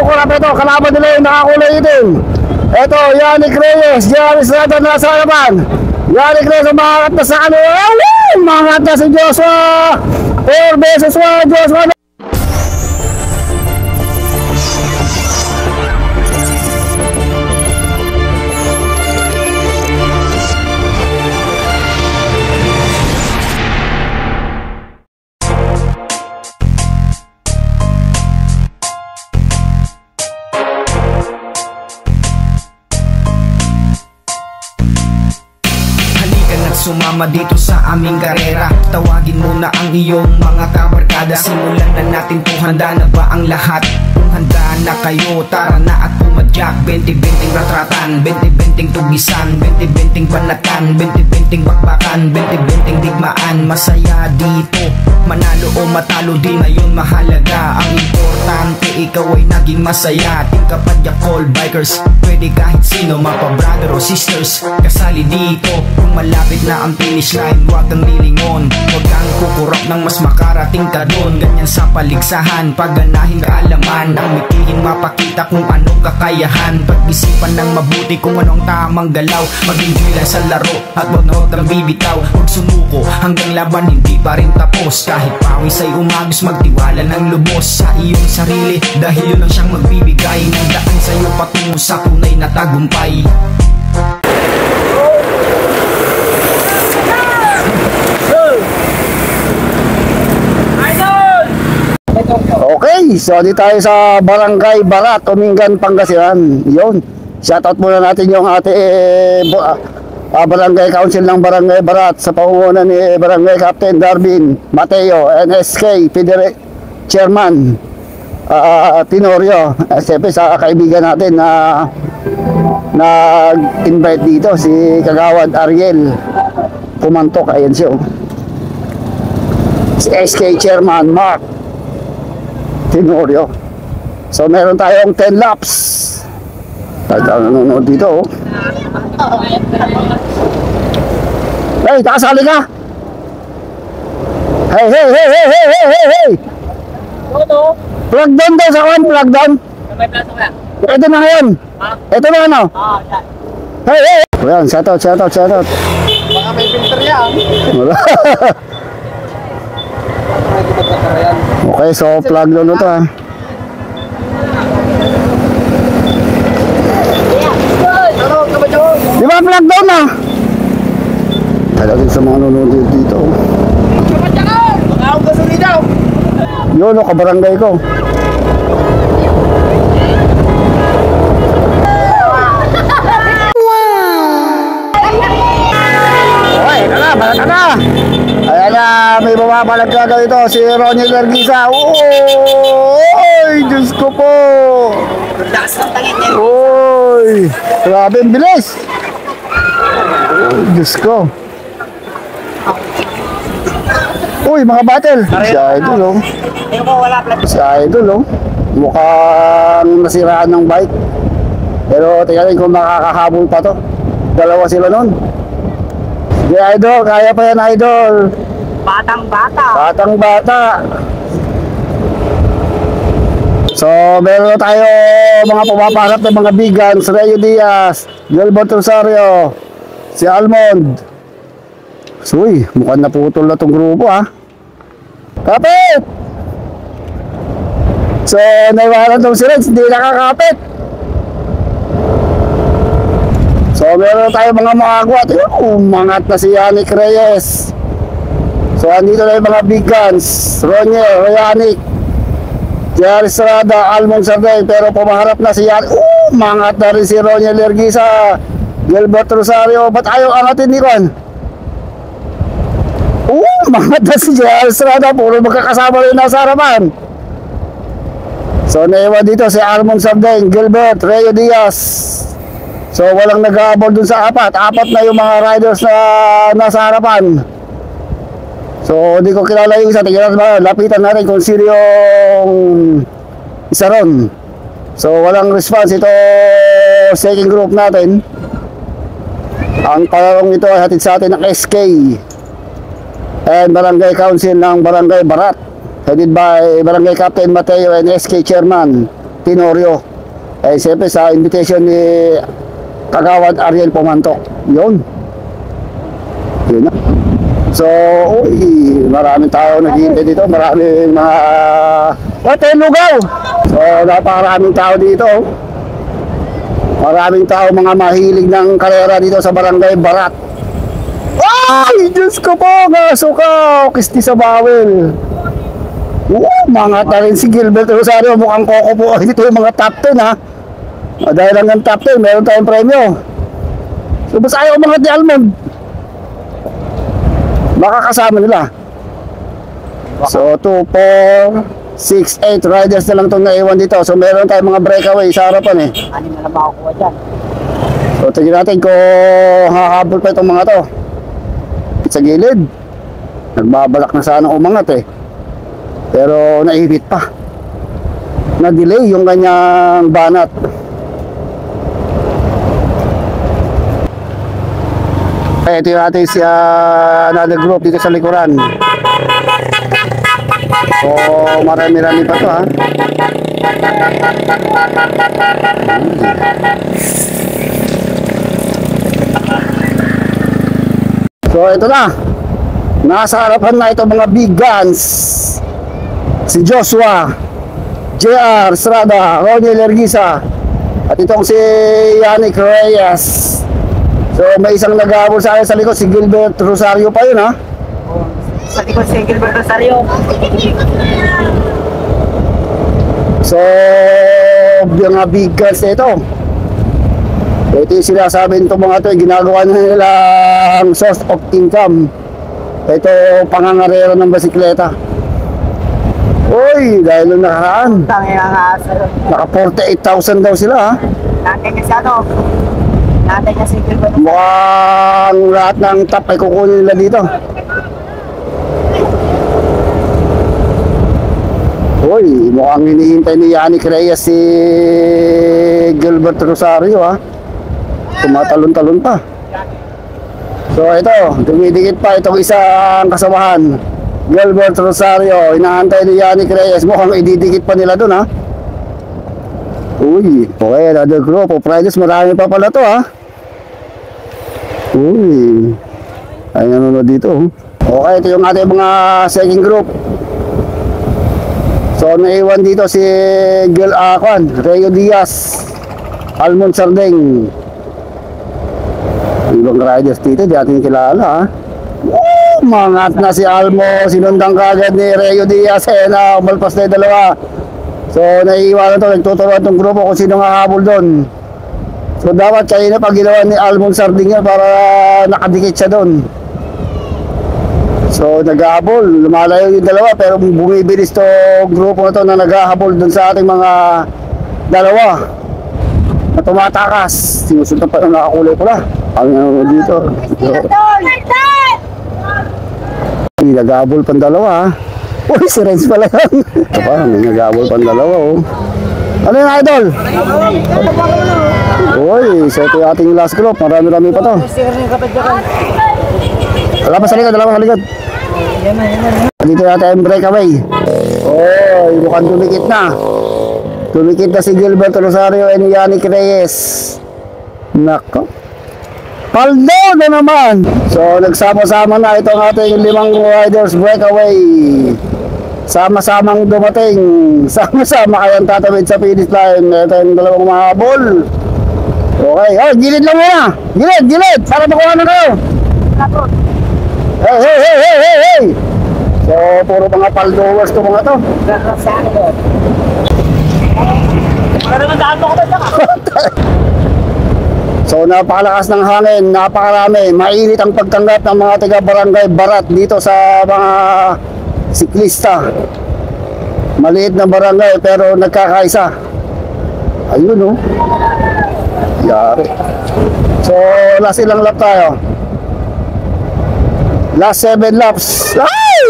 kumukurap ito. Kalaban nila yung nakakulay itim. Ito, Yannick Reyes, Jerry Estrada na sa harapan. Yannick Reyes, umangat na sa kanila. Umangat na si Joshua. 4 beses 1, Joshua. Sumama dito sa aming karera. Tawagin mo na ang iyong mga kabarkada. Simulan na natin kung handa na ba ang lahat. Kung handa na kayo, tara na at pumadyak. 20-20 ratratan, 20-20 tugisan, 20-20 banatan, 20-20 bakbakan, 20-20 digmaan. Masaya dito, manalo o matalo di na yun mahalaga. Ang importante ikaw ay naging masaya. Team Kapadyak All Bikers, pwede kahit sino, mapa brother o sisters, kasali dito. Kung malapit na ang finish line, huwag kang lilingon. Huwag kang kukurap ng mas makarating ka doon. Ganyan sa paligsahan, pagganahin kaalaman. Ang mitihin mapakita kung anong kakayahan. Pag-isipan ng mabuti kung anong tamang galaw. Mag-enjoy lang sa laro at huwag kang bibitaw. Huwag sumuko hanggang laban hindi pa rin tapos. Kahit pawis ay umagos, magtiwala ng lubos sa iyong sarili. Dahil yun ang siyang magbibigay ng daan sa'yo patungo sa tunay na tagumpay. Okay, so di tayo sa Barangay Barat, Umingan, Pangasinan. Yun, shoutout muna natin yung Barangay Council ng Barangay Barat sa pangunguna ni Barangay Captain Darwin Mateo, NSK Chairman Tenorio. Siyempre sa kaibigan natin na nag-invite dito, si Kagawad Ariel Kumantok. Ayan siya, si SK Chairman Mark Tenorio. So meron tayong 10 laps. Tayo nanonood dito. Hey, takasali ka. Hey. Plug down daw sa kan, plug down. Ito na ngayon. Ito na ano? Hey. Ayan, shoutout. Baka may filter yan. Wala. Okay, so plug down ito ha. Di ba plug down na? Talagang sa mga nanonood dito. Baka ako gasuli daw. Yun o, kabarangay ko. Balata na. Ayan na, may bababalag na ito, si Ronnie Lerguisa. Oy, Diyos ko po. Oy, grabe ang bilis. Diyos ko. Uy, mga battle. Si Idol, oh. Si Idol, oh. Mukhang nasiraan ng bike. Pero tingnan kung makakahabol pa to. Dalawa sila nun. Sige, Idol, kaya pa yan, Idol. Batang bata. So, meron na tayo mga pumaparap ng mga bigans. Rayo Diaz, Gilbert Rosario, si Almond. Uy, mukhang naputol na itong grupo, ha. Kapit! So, naiwanan itong si Reds, hindi nakakapit. So, meron tayo mga agwat. Umangat na si Yannick Reyes. So, andito na yung mga big guns. Ronnie, Yannick, Jerry Estrada, Almond Sarday. Pero pumaharap na si Yannick. Umangat na rin si Ronnie Lerguisa, Gilbert Rosario. Ba't ayaw angatin ni Juan? Umangat na si Jerry Estrada. Puro magkakasama rin nasa harapan. So, naiwan dito si Almond Sarday, Gilbert, Rayo Diaz. So walang nag-aabol dun sa apat na yung mga riders na nasa harapan. So hindi ko kilala yung isa. Tingnan natin, lapitan natin kung sino yung isa ron. So walang response ito second group natin. Ang palarong ito ay hatid sa atin ng SK and Barangay Council ng Barangay Barat, headed by Barangay Captain Mateo and SK Chairman Tenorio. Eh, siyempre sa invitation ni Kagawad Ariel Pumantok. Yun. Yun na. So, uy, maraming tao naghihintay dito. Maraming mga... lugaw! So, napakaraming tao dito. Maraming tao, mga mahilig ng karera dito sa Barangay Barat. Ay, Diyos ko po, ngaso ka, kisti sa bawel. Mga tarin si Gilbert Rosario, mukhang koko po. Ito yung mga top 10 ha. Dahil hanggang top 10, meron tayong premyo. So, basta ayaw umangat ni Almond. Baka kasama nila. So, 2, 4, 6, 8 riders na lang itong naiwan dito. So, meron tayong mga breakaway sa harapan eh. Ano na lang makakuha dyan? So, tignan natin kung hahabol pa itong mga to. Sa gilid. Nagbabalak na sana umangat eh. Pero naipit pa. Na-delay yung kanyang banat. Eh, ito yung ating si another group dito sa likuran. So, marami-rami pa to ha. So, ito na. Nasa harapan na ito mga big guns. Si Joshua, JR Estrada, Ronnie Lerguisa, at itong si Yannick Reyes. So may isang nag-aabol sa akin sa likod, si Gilbert Rosario pa yun ha. Sa likod si Gilbert Rosario. So yung mga big guns na ito. Ito yung sinasabi nito mga ito, ginagawa na nilang source of income. Ito pangangarera ng basikleta. Uy, dahil nung nakaraan, Tangina nga sa naka 48,000 daw sila ha. Nanay niya si ano? Nanay niya si Gilbert. Mukhang lahat ng top ay kukunin nila dito. Uy, mukhang hinihintay ni Yannick Reyes si Gilbert Rosario ha. Tumatalon-talon pa. So ito, dumidikit pa itong isang kasamahan. Gilbert Rosario, inaantay ni Yannick Reyes. Mukhang ididikit pa nila dun ha. Uy, okay, another group of riders. Marami pa pala to ha. Uy, ay nanonood dito. Okay, ito yung ating mga second group. So naiwan dito si Reo Diaz, Almond Sardeng. Ibang riders dito, di ating kilala ha. Mangat na si Almo, sinundang kagad ni Reo Diaz, na umalpas na yung dalawa. So naiiwanan to, nagtuturuan itong grupo kung sino nga habol doon. So dapat kayo na pag ginawa ni Almond Sardinia para nakadikit siya doon. So naghahabol, lumalayo yung dalawa pero bumibilis to grupo na to na naghahabol doon sa ating mga dalawa na tumatakas. Sinusundan pa ng nakakulay pula. Ang dito. Nagabol pang dalawa. Uy, si Renz pala yan. Ito pa, may nagabol pang dalawa oh. Ano yung idol? Uy, so ito yung ating last group. Marami-rami pa to. Wala pa sa likod, wala pa sa likod. Dito natin ang breakaway. Uy, mukhang tumikit na. Tumikit na si Gilbert Rosario and Yannick Reyes. Nako. Paldo na naman. So nagsama-sama na itong ating 5 riders breakaway. Sama-samang dumating. Sama-sama kayang tatawid sa finish line. Ito yung dalawang mahabol. Okay, oh, gilid lang muna. Gilid, gilid. Para makuha na kayo. Hey, hey, hey, hey, hey, hey. So puro mga paldoers to mga to. Pero nagdaan ako ba? So napakalakas ng hangin, napakarami, mainit ang pagtanggap ng mga taga Barangay Barat dito sa mga siklista. Maliit na barangay pero nagkakaisa. Ayun oh. Yari. So last ilang lap tayo? Last 7 laps. Ay!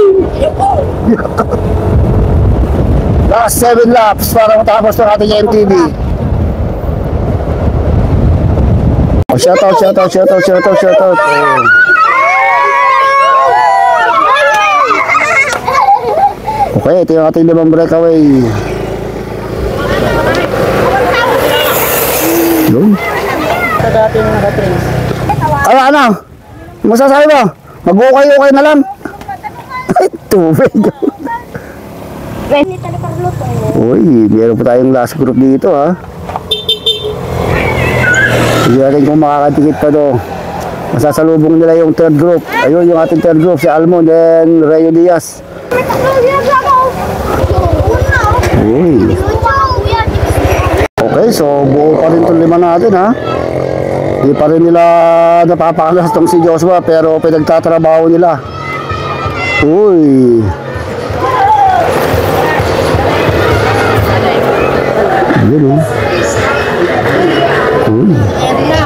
Last 7 laps para matapos ng ating MTB. Oh, shout out. Oh. Okay, ito yung ating 5 breakaway. ito dati yung naka-trace. Ano? Masasabi mo? Mag-ukay-ukay na lang. Ay, tubig. Uy, meron pa tayong last group dito ha. Hindi natin kung makakatikit pa do. Masasalubong nila yung third group. Ayun yung ating third group, si Almond and Rayo Diaz. Uy. Okay, so buo pa rin itong lima natin ha. Hindi pa rin nila napapakalas tong si Joshua pero pinagtatrabaho nila. Uy. Ayun oh. Uy.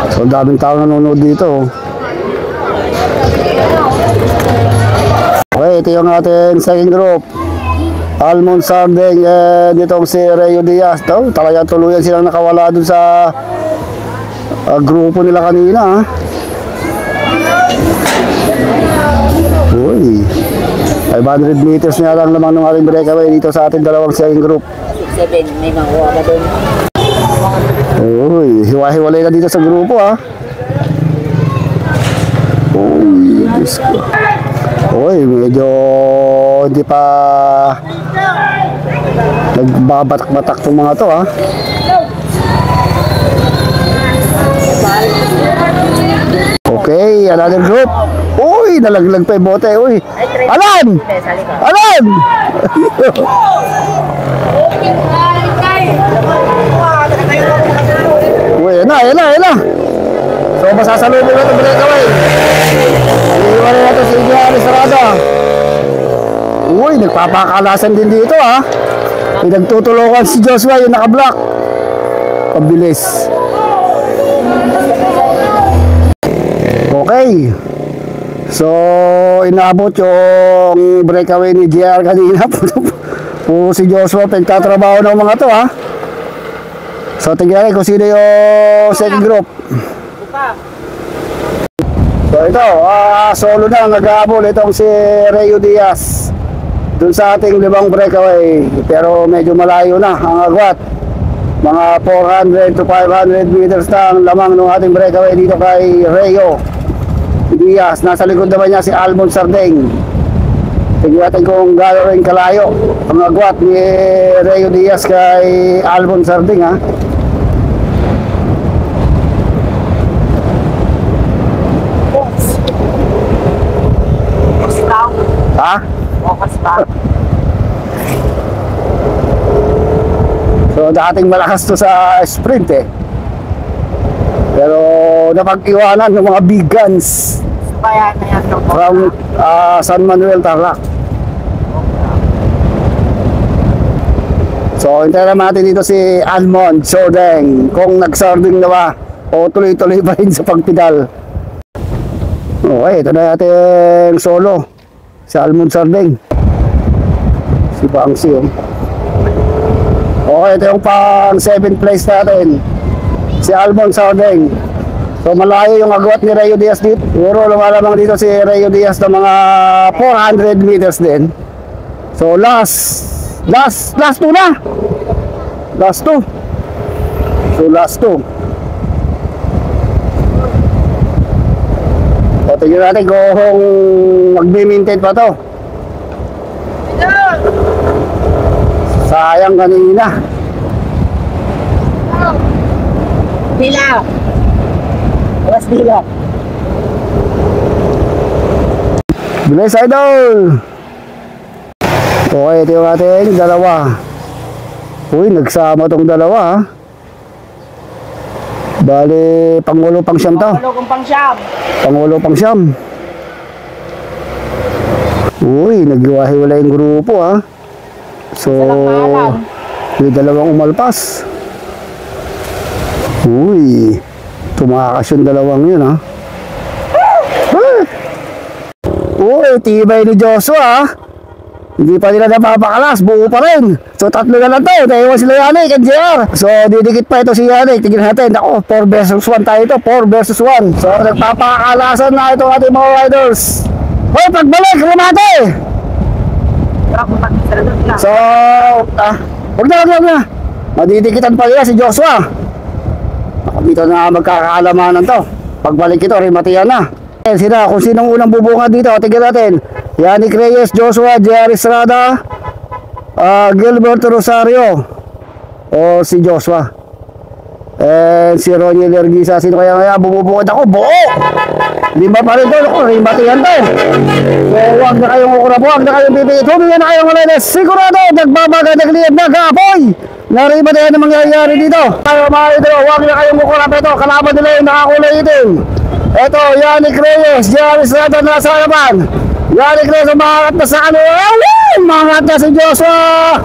So daming tao nanonood dito. Okay, ito yung ating second group. Almond Sardeng and itong si Rayo Diaz. Talaga tuluyan silang nakawala dun sa grupo nila kanina. Uy. 500 meters na lang naman ng ating breakaway dito sa ating dalawang second group. 7, may makuha ka doon. Uy, hiwa-hiwalay na dito sa grupo ha. Uy, Diyos ko. Uy, medyo hindi pa nagbabatak-batak itong mga to ha. Okay, another group. Uy, nalaglag pa yung bote. Uy, Alan! Alan! Uy, yan na. So, masasalubong na itong breakaway. Iiwan na natin si Ignacio Sarada. Uy, nagpapakalasan din dito ha. Pinagtutulungan si Joshua yung naka-block. Pabilis. Okay. So, inabot yung breakaway ni JR kanina. Puro si Joshua pinagtatrabaho ng mga to ha. So, tingnan kung sino yung second group. So, ito, solo na nag-aabol itong si Rayo Diaz dun sa ating limang breakaway. Pero medyo malayo na ang agwat. Mga 400 to 500 meters na ang lamang ng ating breakaway dito kay Rayo Diaz. Nasa likod naman niya si Almond Sardeng. Tingnan natin kung gano'n rin kalayo ang agwat ni Rayo Diaz kay Almond Sardeng ha. Ha? Focus pa. So dating malakas to sa sprint eh. Pero napag-iwanan ng mga big guns Kaya na yan. from San Manuel, Tarlac. So hintayin naman natin dito si Almond Sardeng kung nag-sarding na ba o tuloy-tuloy pa rin sa pagpidal. Okay, ito na natin solo si Almond Sardeng. Si Bangsi oh. Okay, ito yung pang 7th place natin, si Almond Sardeng. So malayo yung agwat ni Rayo Diaz dito. Puro lumalamang dito si Rayo Diaz ng mga 400 meters din. So last 2 na. Last 2. So last 2. So tingnan natin kung magme-maintain pa to. Sayang kanina. Dilaw. Alas dilaw. Bilis idol. Okay, ito yung ating dalawa. Uy, nagsama tong dalawa ha. Bali, pangulo pang siyam to. Palugong pang siyam. Pangulo pang siyam. Uy, naghiwa-hiwala yung grupo ha. So, may dalawang umalpas. Uy, tumakas yung dalawang yun ha. Uy, tibay ni Joshua ha. Hindi pa nila napapakalas, buo pa rin. So tatlo na lang to, naiwan sila Yannick and JR. So didikit pa ito si Yannick. Tignan natin, ako 4 versus 1 tayo ito, 4 versus 1. So nagpapakalasan na ito ating mga riders. Hoy, pagbalik, remate! So, wag na. Madidikitan pa nila si Joshua. Dito na magkakaalamanan to. Pagbalik ito, rimatiyan na. Sila, kung sinong unang bubunga dito, tignan natin. Yannick Reyes, Joshua, J.R. Estrada, Gilbert Rosario, o si Joshua. And si Ronnie Lerguisa, sino kaya bumubukod ako? Buo! Lima pa rin to, rimatiyan to. So, huwag na kayong ukurap, huwag na kayong bibigit. Humingan na kayong ulit. Sigurado, nagbabaga, nagliyad, nag-aapoy. Narimatiyan ang mangyayari dito. Tayo mga ito, huwag na kayong ukurap ito. Kalaban nila yung nakakulay itim. Ito, Yannick Reyes, J.R. Estrada na sa harapan. Yannick Reyes, umangat na sa ano. Umangat na si Joshua.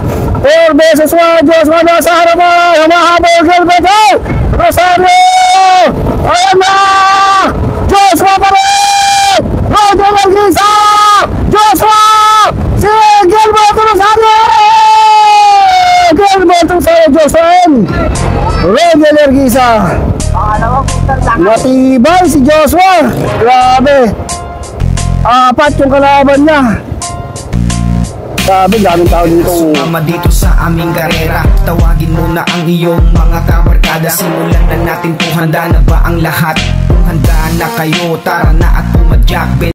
4 beses 1, Joshua na sa harapan. Humahabol, Gilbert Rosario. Ayan na! Joshua pa rin! Roger Lerguisa! Joshua! Si Gilbert Rosario! Gilbert Rosario, Joshua and Roger Lerguisa. Matibay si Joshua. Grabe. 4 yung kalaban niya. Grabe, daming tao dito. Sumama dito sa aming karera. Tawagin mo na ang iyong mga kabarkada. Simulan na natin kung handa na ba ang lahat. Kung handa na kayo, tara na at pumadyak.